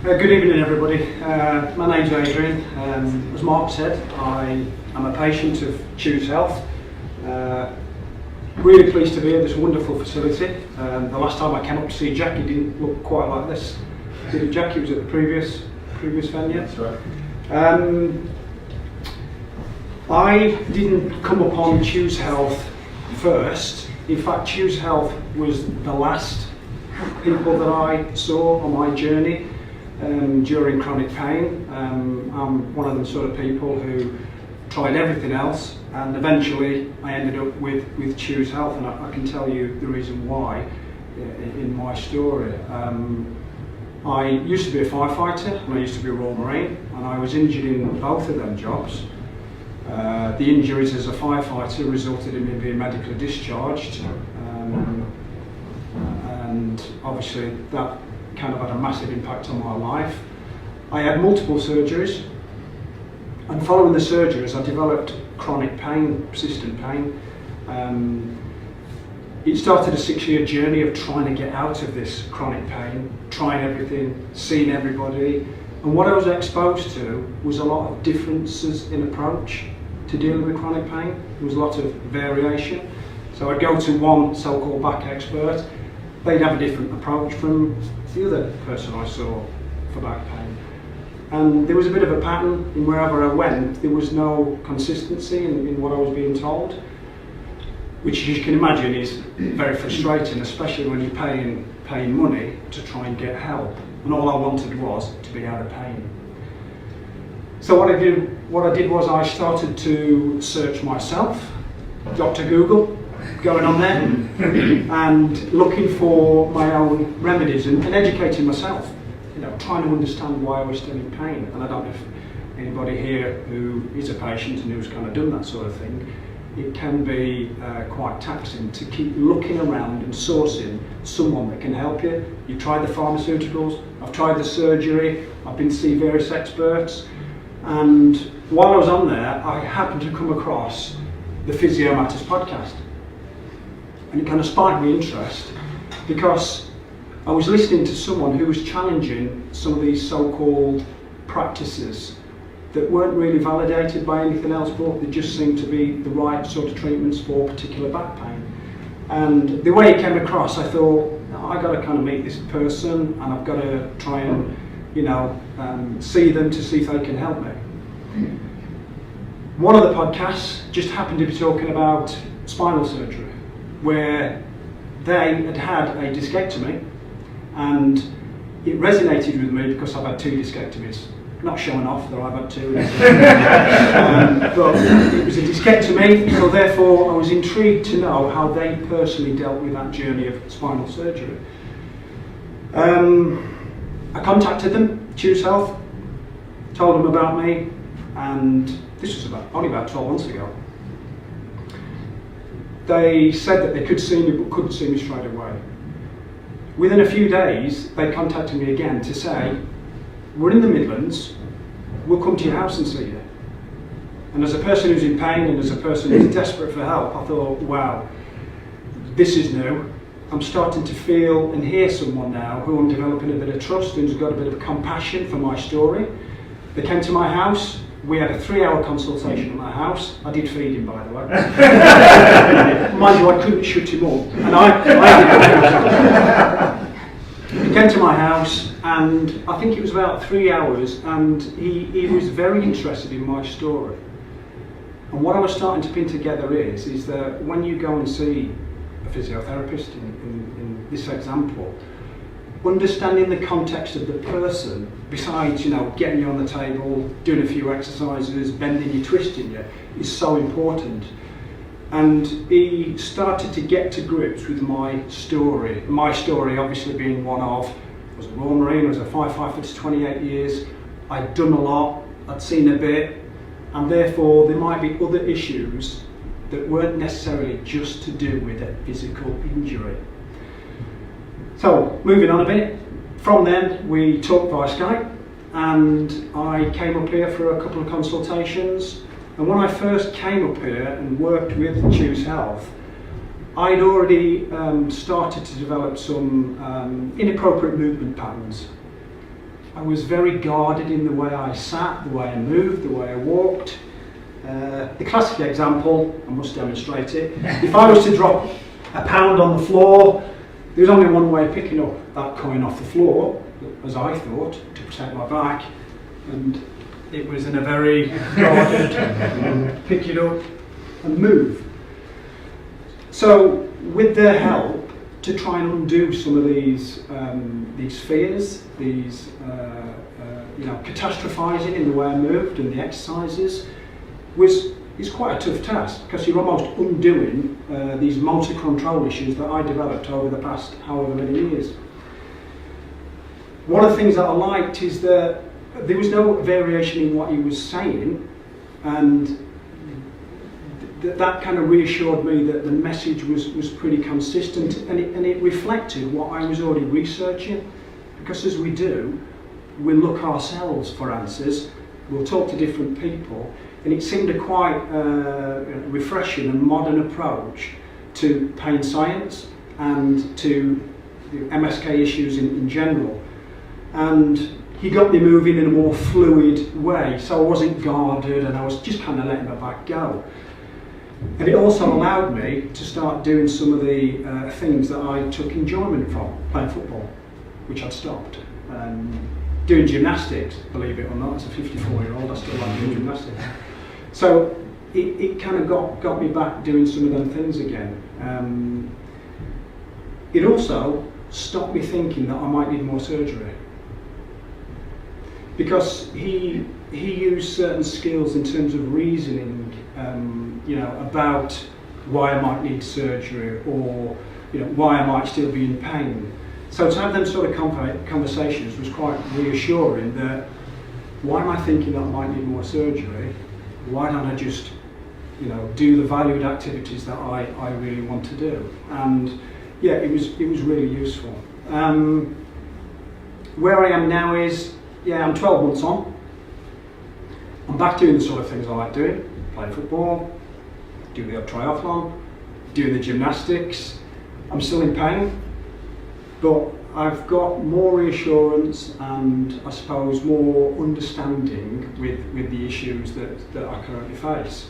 Good evening, everybody. My name's Adrian. As Mark said, I am a patient of Choose Health. Really pleased to be at this wonderful facility. The last time I came up to see Jack, he didn't look quite like this. Did it, Jack? He was at the previous venue. That's right. I didn't come upon Choose Health first. In fact, Choose Health was the last people that I saw on my journey during chronic pain. I'm one of them sort of people who tried everything else, and eventually I ended up with Choose Health, and I can tell you the reason why in my story. I used to be a firefighter and I used to be a Royal Marine, and I was injured in both of them jobs. The injuries as a firefighter resulted in me being medically discharged, and obviously that kind of had a massive impact on my life. I had multiple surgeries, and following the surgeries I developed chronic pain, persistent pain. It started a 6-year journey of trying to get out of this chronic pain, trying everything, seeing everybody, and what I was exposed to was a lot of differences in approach to dealing with chronic pain. There was a lot of variation. So I'd go to one so-called back expert, they'd have a different approach from the other person I saw for back pain. And there was a bit of a pattern in wherever I went. There was no consistency in what I was being told, which you can imagine is very frustrating, especially when you're paying money to try and get help. And all I wanted was to be out of pain. So what I did was I started to search myself, Dr. Google, going on there, and looking for my own remedies and educating myself, trying to understand why I was still in pain. And I don't know if anybody here who is a patient and who's kind of done that sort of thing, it can be quite taxing to keep looking around and sourcing someone that can help you. You've tried the pharmaceuticals, I've tried the surgery, I've been to see various experts, and while I was on there, I happened to come across the Physio Matters podcast. And it kind of sparked my interest because I was listening to someone who was challenging some of these so-called practices that weren't really validated by anything else, but they just seemed to be the right sort of treatments for particular back pain. And the way it came across, I thought, I got to kind of meet this person, and I've got to try and, see them to see if they can help me. One of the podcasts just happened to be talking about spinal surgery, where they had had a discectomy, and it resonated with me because I've had 2 discectomies. Not showing off that I've had 2, but it was a discectomy, so therefore I was intrigued to know how they personally dealt with that journey of spinal surgery. I contacted them, Choose Health, told them about me, and this was only about 12 months ago. They said that they could see me but couldn't see me straight away. Within a few days they contacted me again to say, we're in the Midlands, we'll come to your house and see you. And as a person who's in pain and as a person who's desperate for help, I thought, wow, this is new. I'm starting to feel and hear someone now who I'm developing a bit of trust and who's got a bit of compassion for my story. They came to my house, we had a 3-hour consultation at my house. I did feed him, by the way. Mind you, I couldn't shut him up. And I did. He came to my house, and I think it was about 3 hours, and he was very interested in my story. And what I was starting to pin together is that when you go and see a physiotherapist in this example, understanding the context of the person, besides getting you on the table, doing a few exercises, bending you, twisting you, is so important. And he started to get to grips with my story. My story obviously being one of, I was a Royal Marine, I was a firefighter for 28 years, I'd done a lot, I'd seen a bit, and therefore there might be other issues that weren't necessarily just to do with a physical injury. So, moving on a bit, from then we talked via Skype, and I came up here for a couple of consultations. And when I first came up here and worked with Choose Health, I'd already started to develop some inappropriate movement patterns. I was very guarded in the way I sat, the way I moved, the way I walked. The classic example, I must demonstrate it, if I was to drop a pound on the floor, there was only one way of picking up that coin off the floor, as I thought, to protect my back, and it was in a very guarded, pick it up and move. So with their help, to try and undo some of these fears, these catastrophizing in the way I moved and the exercises, is quite a tough task, because you're almost undoing these motor control issues that I developed over the past however many years. One of the things that I liked is that there was no variation in what he was saying, and that kind of reassured me that the message was pretty consistent, and it reflected what I was already researching, because as we do, we look ourselves for answers, we'll talk to different people, and it seemed a quite refreshing and modern approach to pain science and to MSK issues in general. And he got me moving in a more fluid way, so I wasn't guarded and I was just kind of letting my back go. And it also allowed me to start doing some of the things that I took enjoyment from, playing football, which I'd stopped. Doing gymnastics, believe it or not, as a 54-year-old, I still like doing gymnastics. So it kind of got me back doing some of them things again. It also stopped me thinking that I might need more surgery, because he used certain skills in terms of reasoning, about why I might need surgery, or why I might still be in pain. So to have them sort of conversations was quite reassuring, that why am I thinking that I might need more surgery? Why don't I just do the valued activities that I really want to do? And yeah, it was really useful. Where I am now is, I'm 12 months on. I'm back doing the sort of things I like doing, playing football, doing the triathlon, doing the gymnastics. I'm still in pain, but I've got more reassurance and I suppose more understanding with the issues that I currently face.